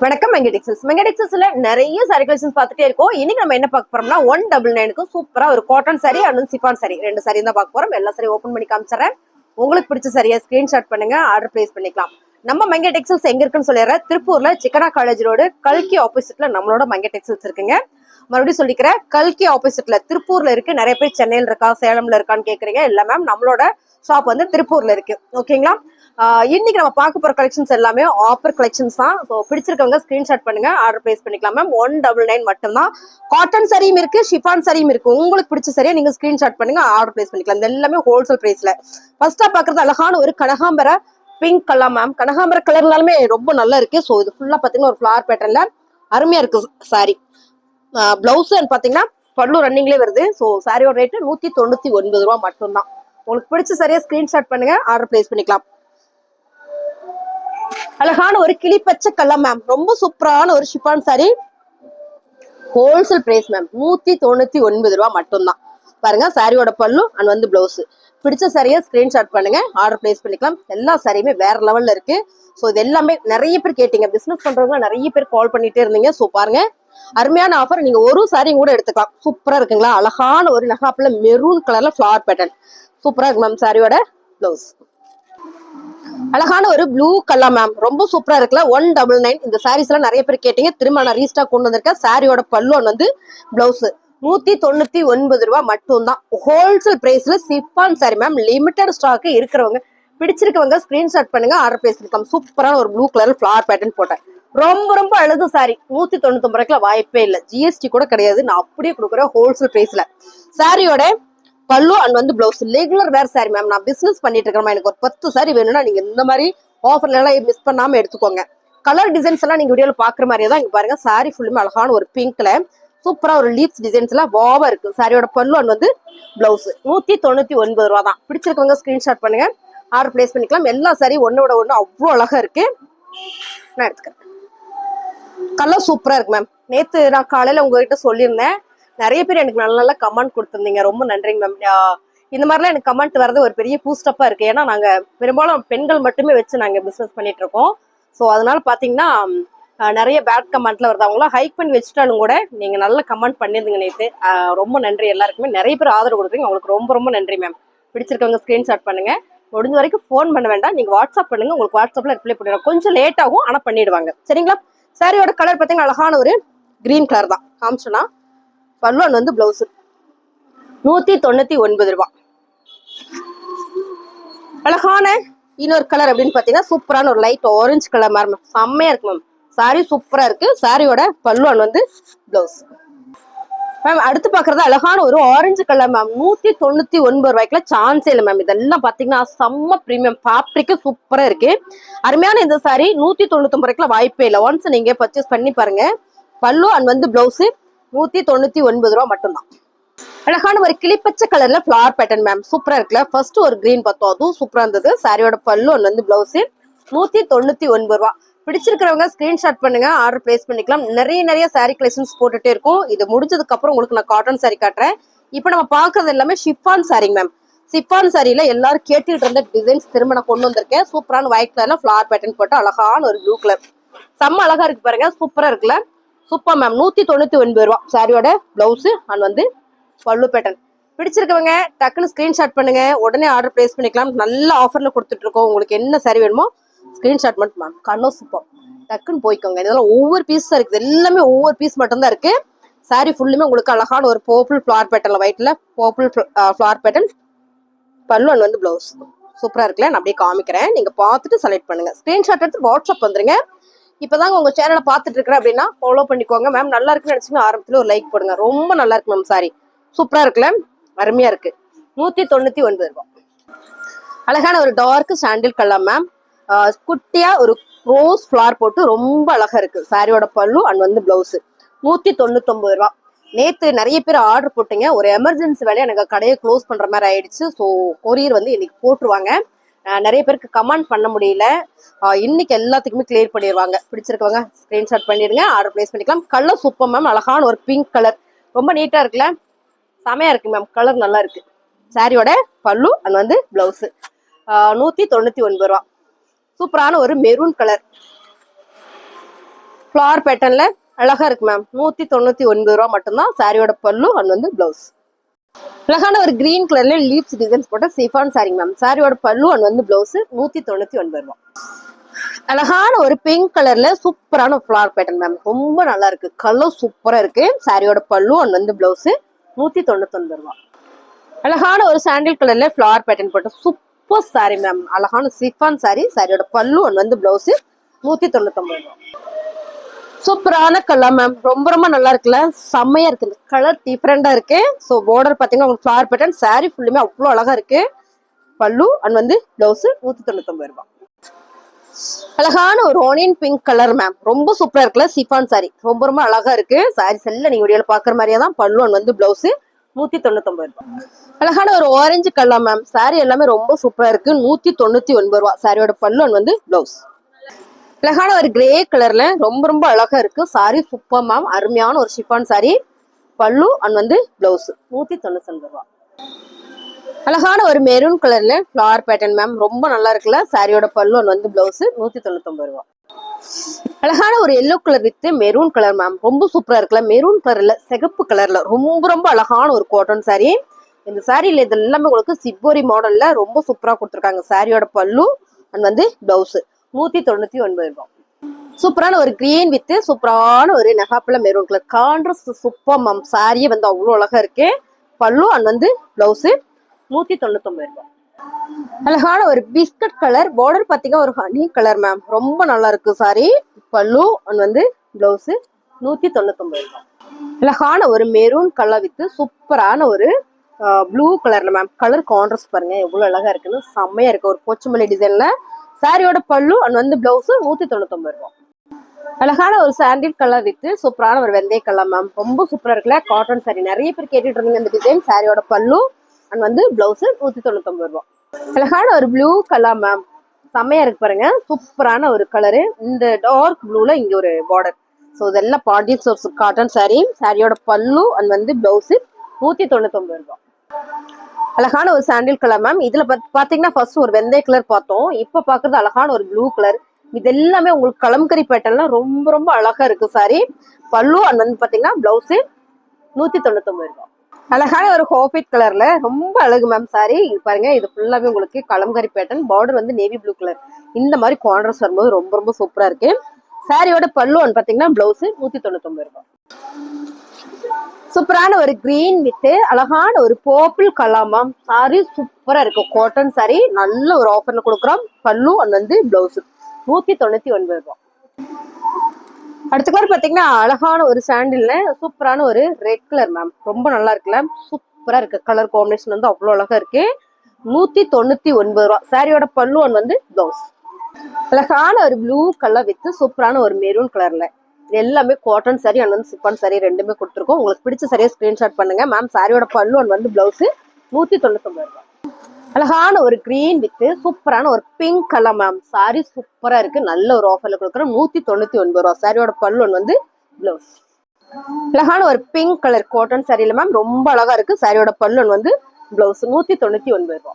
வணக்கம் மெங்கடெக்ஸஸ்ல நிறைய sorry collections பார்த்துட்டே இருக்கோம். இன்னைக்கு நம்ம என்ன பார்க்க போறோம்னா 199க்கு சூப்பரா ஒரு cotton sorry and chiffon sorry ரெண்டு சாரி தான் பார்க்க போறோம். எல்லா சாரி ஓபன் பண்ணி காமிச்சறேன். உங்களுக்கு பிடிச்ச சாரியை ஸ்கிரீன்ஷாட் பண்ணுங்க, ஆர்டர் பிளேஸ் பண்ணிக்கலாம். நம்ம மங்கை டெக்ஸ்டைல்ஸ் எங்க இருக்குன்னு சொல்லிடுறேன். திருப்பூர்ல சிக்கனா காலேஜ் ரோடு கல்கி ஆப்போசிட்ல நம்மளோட மங்கை டெக்ஸ்டைல்ஸ் இருக்குங்க. மறுபடியும் சொல்லிக்கிறேன், கல்கி ஆப்போசிட்ல திருப்பூர்ல இருக்கு. நிறைய பேர் சென்னையில இருக்கா சேலம்ல இருக்கான்னு கேக்குறீங்க. இல்ல மேம், நம்மளோட ஷாப் வந்து திருப்பூர்ல இருக்கு. ஓகேங்களா? இன்னைக்கு நம்ம பார்க்க போற கலெக்ஷன்ஸ் எல்லாமே ஆஃபர் கலெக்ஷன்ஸ் தான். ஸோ பிடிச்சிருக்கவங்க ஸ்கிரீன்ஷாட் பண்ணுங்க, ஆர்டர் பிளேஸ் பண்ணிக்கலாம். மேம் 199 மட்டும்தான். காட்டன் சரியும் இருக்கு, ஷிஃபான் சரியும் இருக்கு. உங்களுக்கு பிடிச்ச சரியா நீங்க ஸ்கிரீன்ஷாட் பண்ணுங்க, ஆர்டர் பிளேஸ் பண்ணிக்கலாம். இது எல்லாமே ஹோல்சேல் பிரைஸ்ல. ஃபர்ஸ்டா பாக்குறது அழகான ஒரு கனகாம்பர பிங்க் கலர் மேம். கனகாம்பர கலர்னாலுமே ரொம்ப நல்லா இருக்கு. ஸோ இது ஃபுல்லா பாத்தீங்கன்னா ஒரு ஃபிளவர் பேட்டர்ன்ல அருமையா இருக்கு சாரி. பிளவுஸ் பாத்தீங்கன்னா பல்லு ரன்னிங்லேயே வருது. ஸோ சாரியோட ரேட்டு 199 ரூபா மட்டும்தான். உங்களுக்கு பிடிச்ச சரியா ஸ்கிரீன்ஷாட் பண்ணுங்க, ஆர்டர் பிளேஸ் பண்ணிக்கலாம். அழகான ஒரு கிளி பச்சை கலர் மேம், ரொம்ப சூப்பரான ஒரு chiffon sari. Wholesale price ma'am 199 ரூபா மட்டும்தான். பாருங்க சாரியோட பல்லு அண்ட் வந்து பிளவுஸ். பிடிச்ச சாரியை ஸ்கிரீன்ஷாட் பண்ணுங்க, ஆர்டர் பிளேஸ் பண்ணிக்கலாம். எல்லா சாரியுமே வேற லெவல்ல இருக்கு. ஸோ இது எல்லாமே நிறைய பேர் கேட்டீங்க, பிசினஸ் பண்றவங்க நிறைய பேர் கால் பண்ணிட்டே இருந்தீங்க. ஸோ பாருங்க, அருமையான ஆஃபர். நீங்க ஒரு சாரி கூட எடுத்துக்கலாம். சூப்பரா இருக்குங்களா? அழகான ஒரு நகாப்புல மெரூன் கலர்ல ஃபிளவர் பேட்டர்ன் சூப்பரா இருக்கு மேம். சாரியோட பிளவுஸ் அழகான ஒரு ப்ளூ கலர் மேம், ரொம்ப சூப்பரா இருக்குல்ல? 199. இந்த சாரீஸ் எல்லாம் நிறைய பேர் கேட்டீங்க, திரும்ப நான் ரீஸ்டாக் கொண்டு வந்திருக்கேன். சாரியோட பல்லுவன் வந்து பிளவுஸ் 199 ரூபா மட்டும்தான். ஹோல்சேல் பிரைஸ்ல chiffon sari ma'am. Limited stock இருக்கிறவங்க பிடிச்சிருக்கவங்க ஸ்கிரீன்ஷாட் பண்ணுங்க, ஆர்டர் பிளேஸ் பண்ணிக்கலாம். சூப்பரான ஒரு ப்ளூ கலர் ஃபிளவர் பேட்டர்ன் போட்டேன். ரொம்ப ரொம்ப அழகு சாரி. 199 ரூபாய்க்குல வாய்ப்பே இல்லை. ஜிஎஸ்டி கூட கிடையாது. நான் அப்படியே கொடுக்குறேன் ஹோல்சேல் பிரைஸ்ல. சாரியோட பல்லு அண்ட் வந்து பிளவுஸ் ரெகுலர் வேர் சாரி மேம். நான் பிசினஸ் பண்ணிட்டு இருக்கேன். எனக்கு ஒரு 10 சாரி வேணும்னா நீங்க இந்த மாதிரி ஆஃபர்ல எல்லாம் மிஸ் பண்ணாம எடுத்துக்கோங்க. கலர் டிசைன்ஸ் எல்லாம் நீங்க வீடியோல பாக்குற மாதிரியே தான். இங்க பாருங்க, சாரி ஃபுல்லுமே அழகான ஒரு பிங்க்ல சூப்பரா ஒரு லீப்ஸ் டிசைன்ஸ் எல்லாம் வாவா இருக்கு. சாரியோட பல்லு அண்ட் வந்து பிளவுஸ் 199 ரூபா தான். பிடிச்சிருக்கவங்க ஸ்கிரீன்ஷாட் பண்ணுங்க, ஆர்டர் பிளேஸ் பண்ணிக்கலாம். எல்லா சாரி ஒன்னோட ஒண்ணு அவ்வளவு அழகா இருக்கு. நான் எடுத்துக்கிறேன். கலர் சூப்பரா இருக்கு மேம். நேத்து நான் காலையில உங்ககிட்ட சொல்லியிருந்தேன். நிறைய பேர் எனக்கு நல்ல நல்ல கமெண்ட் கொடுத்துருந்தீங்க. ரொம்ப நன்றிங்க மேம். இந்த மாதிரிலாம் எனக்கு கமெண்ட் வர்றது ஒரு பெரிய பூஸ்டப்பா இருக்கு. ஏன்னா நாங்க பெரும்பாலும் பெண்கள் மட்டுமே வச்சு நாங்க பிசினஸ் பண்ணிட்டு இருக்கோம். ஸோ அதனால பாத்தீங்கன்னா நிறைய பேட் கமெண்ட்ல வருது. அவங்களாம் ஹைக் பண்ணி வச்சுட்டாலும் கூட நீங்க நல்ல கமெண்ட் பண்ணிருந்தீங்க நேற்று. ரொம்ப நன்றி எல்லாருக்குமே. நிறைய பேர் ஆதரவு கொடுக்குறீங்க, உங்களுக்கு ரொம்ப ரொம்ப நன்றி மேம். பிடிச்சிருக்கவங்க ஸ்கிரீன்ஷாட் பண்ணுங்க. முடிஞ்ச வரைக்கும் ஃபோன் பண்ண வேண்டாம், நீங்க வாட்ஸ்அப் பண்ணுங்க. உங்களுக்கு வாட்ஸ்அப்ல ரிப்ளை பண்ணிடுவோம். கொஞ்சம் லேட் ஆகும், ஆனா பண்ணிடுவாங்க. சரிங்களா? சாரியோட கலர் பாத்தீங்கன்னா அழகான ஒரு கிரீன் கலர் தான் காமிச்சோன்னா. பல்லுவன் வந்து பிளவுஸ் 199 ரூபாய். அழகான இன்னொரு கலர் அப்படின்னு பாத்தீங்கன்னா சூப்பரான ஒரு லைட் ஆரஞ்சு கலர் மேம். செம்மையா இருக்கு மேம். சாரி சூப்பரா இருக்கு. சாரியோட பல்லுவன் வந்து பிளவுஸ் மேம். அடுத்து பாக்குறது அழகான ஒரு ஆரஞ்சு கலர் மேம். 199 ரூபாய்க்குல சான்ஸே இல்லை மேம். இதெல்லாம் பாத்தீங்கன்னா செம்ம பிரீமியம் ஃபேப்ரிக், சூப்பரா இருக்கு. அருமையான இந்த சாரி 199 ரூபாய்க்குல வாய்ப்பே இல்லை. ஒன்ஸ் நீங்க பர்ச்சேஸ் பண்ணி பாருங்க. பல்லு அண்ட் வந்து பிளவுஸ் 199 ரூபா மட்டும்தான். அழகான ஒரு கிளிப்பச்சை கலர்ல ஃபிளவர் பேட்டர்ன் மேம். சூப்பரா இருக்குல்ல? ஃபர்ஸ்ட் ஒரு கிரீன் பார்த்தோம், அதுவும் சூப்பரா இருந்தது. சாரியோட பல்லு அண்ட் வந்து பிளவுஸ் 199 ரூபா. பிடிச்சிருக்கிறவங்க ஸ்கிரீன்ஷாட் பண்ணுங்க, ஆர்டர் பிளேஸ் பண்ணிக்கலாம். நிறைய நிறைய சாரி கலெக்ஷன்ஸ் போட்டுட்டே இருக்கும். இது முடிஞ்சதுக்கு அப்புறம் உங்களுக்கு நான் காட்டன் சாரி காட்டுறேன். இப்போ நம்ம பாக்குறது எல்லாமே ஷிஃபான் சாரி மேம். ஷிஃபான் சாரியில எல்லாரும் கேட்டுட்டு இருந்த டிசைன்ஸ் திரும்ப நான் கொண்டு வந்திருக்கேன். சூப்பரான ஒயிட் கலர்ல ஃபிளவர் பேட்டர்ன் போட்டு அழகான ஒரு ப்ளூ கலர் செம்ம அழகா இருக்கு பாருங்க. சூப்பரா இருக்குல்ல? Super ma'am. 199 ரூபா. சாரியோட பிளவுஸ் அண்ட் வந்து பல்லு பேட்டர்ன். பிடிச்சிருக்கவங்க டக்குன்னு ஸ்கிரீன்ஷாட் பண்ணுங்க, உடனே ஆர்டர் பிளேஸ் பண்ணிக்கலாம். நல்ல ஆஃபர்ல கொடுத்துட்டு இருக்கோம். உங்களுக்கு என்ன சாரி வேணுமோ ஸ்கிரீன்ஷாட் மட்டும் மேம். கண்ணோ சூப்பர், டக்குன்னு போய்க்கோங்க. இதெல்லாம் ஒவ்வொரு பீஸ் தான் இருக்குது. எல்லாமே ஒவ்வொரு பீஸ் மட்டும் தான் இருக்கு. சாரி ஃபுல்லுமே உங்களுக்கு அழகான ஒரு பர்பிள் ஃபிளவர் பேட்டர்ல, ஒயிட்ல purple flower pattern pallu and வந்து பிளவுஸ் சூப்பரா இருக்குல்ல? நான் அப்படியே காமிக்கிறேன், நீங்க பார்த்துட்டு செலக்ட் பண்ணுங்க. ஸ்கிரீன்ஷாட் எடுத்து வாட்ஸ்அப் வந்துருங்க. இப்பதாங்க உங்க சேனலை பார்த்துட்டு இருக்கிறேன் அப்படின்னா ஃபாலோ பண்ணிக்கோங்க மேம். நல்லா இருக்குன்னு நினைச்சுங்க ஆரம்பத்துல ஒரு லைக் போடுங்க. ரொம்ப நல்லா இருக்கு மேம். சாரி சூப்பரா இருக்குல்ல? அருமையா இருக்கு. 199 ரூபாய். அழகான ஒரு டார்க் சாண்டில் கலர் மேம். குட்டியா ஒரு ரோஸ் ஃபிளவர் போட்டு ரொம்ப அழகா இருக்கு. சாரியோட பல்லு அண்ட் வந்து பிளவுஸ் 199 ரூபாய். நேத்து நிறைய பேர் ஆர்டர் போட்டீங்க. ஒரு எமர்ஜென்சி வேலையை எனக்கு கடையை க்ளோஸ் பண்ற மாதிரி ஆயிடுச்சு. ஸோ கொரியர் வந்து இன்னைக்கு போட்டுருவாங்க. நிறைய பேருக்கு கமெண்ட் பண்ண முடியல. இன்னைக்கு எல்லாத்துக்குமே கிளியர் பண்ணிடுவாங்க. பிடிச்சிருக்கவங்க ஸ்கிரீன்ஷாட் பண்ணிடுங்க, ஆர்டர் பிளேஸ் பண்ணிக்கலாம். Colour super ma'am. அழகான ஒரு பிங்க் கலர் ரொம்ப நீட்டா இருக்குல்ல? செமையா இருக்கு மேம். கலர் நல்லா இருக்கு. சாரியோட பல்லு அண்ட் வந்து பிளவுஸ் 199 ரூபா. சூப்பரான ஒரு மெரூன் கலர் ஃபிளார் பேட்டர்ன்ல அழகா இருக்கு மேம். 199 ரூபா மட்டும்தான் சாரியோட பல்லு அண்ட் வந்து பிளவுஸ். அழகான ஒரு கிரீன் கலர்ல லீப்ஸ் டிசைன்ஸ் போட்ட சிஃபான் சாரி மேம். சாரியோட பல்லு அண்ட் வந்து பிளவுஸ் 199 ரூபா. அழகான ஒரு பிங்க் கலர்ல சூப்பரான ஃபிளார் பேட்டர்ன் மேம். ரொம்ப நல்லா இருக்கு, கலர் சூப்பரா இருக்கு. சாரியோட பல்லு அண்ட் வந்து பிளவுஸ் 199 ரூபா. அழகான ஒரு சாண்டில் கலர்ல ஃபிளார் பேட்டர்ன் போட்ட சூப்பர் சாரி மேம். அழகான சிஃபான் சாரி. சாரியோட பல்லு அண்ட் வந்து பிளவுஸ் 199 ரூபா. சூப்பரான கலர் மேம். ரொம்ப ரொம்ப நல்லா இருக்குல்ல, செம்மையா இருக்கு. கலர் டிஃப்ரெண்டா இருக்கு. ஸோ பார்டர் பாத்தீங்கன்னா உங்களுக்கு ஃபிளார் பேட்டர்ன். சாரி ஃபுல்லுமே அவ்வளோ அழகா இருக்கு. பல்லு அண்ட் வந்து பிளவுஸ் 199 ரூபா. அழகான ஒரு ஆனியன் பிங்க் கலர் மேம். ரொம்ப சூப்பரா இருக்குல்ல, சிஃபான் சாரி. ரொம்ப ரொம்ப அழகா இருக்கு. சாரி செல்ல நீங்க வீடியோல பாக்குற மாதிரியே தான் பல்லு அண்ட் வந்து பிளவுஸ் 199 ரூபா. அழகான ஒரு ஆரஞ்சு கலர் மேம். சாரி எல்லாமே ரொம்ப சூப்பரா இருக்கு. 199 ரூபா. சாரியோட பல்லு அண்ட் வந்து பிளவுஸ். அழகான ஒரு கிரே கலர்ல ரொம்ப ரொம்ப அழகா இருக்கு. Sorry super ma'am. அருமையான ஒரு ஷிஃபான் சாரி. பல்லு அண்ட் வந்து பிளவுஸ் 199 ரூபா. அழகான ஒரு மெரூன் கலர்ல ஃபிளவர் பேட்டர்ன் மேம். ரொம்ப நல்லா இருக்குல்ல, சாரியோட பல்லு அண்ட் வந்து பிளவுஸ் 199 ரூபா. அழகான ஒரு yellow colour with maroon colour ma'am. ரொம்ப சூப்பரா இருக்குல்ல, மெரூன் கலர்ல சிகப்பு கலர்ல ரொம்ப ரொம்ப அழகான ஒரு காட்டன் சாரி. இந்த சாரியில இது எல்லாமே உங்களுக்கு சிப்போரி மாடல்ல ரொம்ப சூப்பரா கொடுத்துருக்காங்க. சாரியோட பல்லு அண்ட் வந்து பிளவுஸ் 199 ரூபா. சூப்பரான ஒரு கிரீன் வித் சூப்பரான ஒரு நெகாப்புல maroon colour contrast super ma'am. சாரியே வந்து அவ்வளோ அழகா இருக்கு. பல்லு அண்ட் வந்து பிளவுஸ் 199 ரூபா. அழகான ஒரு பிஸ்கட் கலர் பார்டர் பாத்தீங்கன்னா ஒரு ஹனி கலர் மேம். ரொம்ப நல்லா இருக்கு சாரி. பல்லு அண்ட் வந்து பிளவுஸ் 199 ரூபா. அழகான ஒரு மெரூன் கலர் வித் சூப்பரான ஒரு ப்ளூ கலர்ல மேம். கலர் கான்ட்ராஸ்ட் பாருங்க எவ்வளவு அழகா இருக்குன்னு, செம்மையா இருக்கு. ஒரு போச்சமல்லி டிசைன்ல சாரியோட பல்லு அண்ட் வந்து பிளவுஸ் 199 ரூபா. அழகான ஒரு சாண்டில் கலர் வித் சூப்பரான ஒரு வெந்தய கலர் மேம். ரொம்ப சூப்பரா இருக்குல்ல, காட்டன் சாரி. நிறைய பேர் கேட்டுட்டு இருந்தீங்க இந்த டிசைன். சாரியோட பல்லு அண்ட் வந்து பிளவுஸ் 199 ரூபா. அழகான ஒரு ப்ளூ கலர் மேம். செம்மையா இருக்கு பாருங்க, சூப்பரான ஒரு கலரு. இந்த டார்க் ப்ளூல இங்க ஒரு பார்டர். ஸோ இதெல்லாம் பாண்டி சோப்ஸ் காட்டன் சாரி. சாரியோட பல்லு அண்ட் வந்து பிளவுஸ் 199 ரூபா. அழகான ஒரு சாண்டில் கலர் மேம். இதுல பாத்தீங்கன்னா ஃபர்ஸ்ட் ஒரு வெந்தய கலர் பார்த்தோம். இப்ப பாக்குறது அழகான ஒரு ப்ளூ கலர். இது எல்லாமே உங்களுக்கு கலம்கரி பேட்டர்ன்லாம் ரொம்ப ரொம்ப அழகா இருக்கு சாரி. பல்லு அண்ட் வந்து பாத்தீங்கன்னா பிளவுஸ் 199 ரூபா. அழகான ஒரு ஹாஃபைட் கலர்ல ரொம்ப அழகு மேம் சாரி. இது பாருங்க, இது ஃபுல்லாவே உங்களுக்கு கலம்கரி பேட்டர்ன். பார்டர் வந்து நேவி ப்ளூ கலர். இந்த மாதிரி கான்ட்ராஸ்ட் வரும்போது ரொம்ப ரொம்ப சூப்பரா இருக்கு. சாரியோட பல்லு அண்ட் பாத்தீங்கன்னா பிளவுஸ் 199 ரூபா. சூப்பரான ஒரு கிரீன் வித் அழகான ஒரு பர்பிள் கலர் மேம். சாரி சூப்பரா இருக்கு, காட்டன் சாரி. நல்ல ஒரு ஆஃபர்ல கொடுக்குறோம். பல்லு அண்ட் வந்து பிளவுஸ் 199 ரூபா. அடுத்த கலர் பாத்தீங்கன்னா அழகான ஒரு சாண்டில்ல சூப்பரான ஒரு ரெட் கலர் மேம். ரொம்ப நல்லா இருக்குல்ல, சூப்பரா இருக்கு. கலர் காம்பினேஷன் வந்து அவ்வளவு அழகா இருக்கு. 199 ரூபா. சாரியோட பல்லு அண்ட் வந்து பிளவுஸ். அழகான ஒரு ப்ளூ கலர் வித் சூப்பரான ஒரு மெரூன் கலர்ல. இது எல்லாமே காட்டன் சாரி அண்ட் வந்து சிப்பான் சாரி ரெண்டுமே கொடுத்துருக்கோம். உங்களுக்கு பிடிச்ச சாரியை ஸ்கிரீன்ஷாட் பண்ணுங்க மேம். சாரியோட பல்லு அண்ட் வந்து பிளவுஸ் 199 ரூபா. அழகான ஒரு கிரீன் வித் சூப்பரான ஒரு பிங்க் கலர் மேம். சாரி சூப்பரா இருக்கு. நல்ல ஒரு ஆஃபர்ல கொடுக்குறோம். 199 ரூபா. சாரியோட பல்லு அண்ட் வந்து பிளவுஸ். அழகான ஒரு பிங்க் கலர் காட்டன் சாரியில மேம். ரொம்ப அழகா இருக்கு. சாரியோட பல்லு அண்ட் வந்து பிளவுஸ் 199 ரூபா.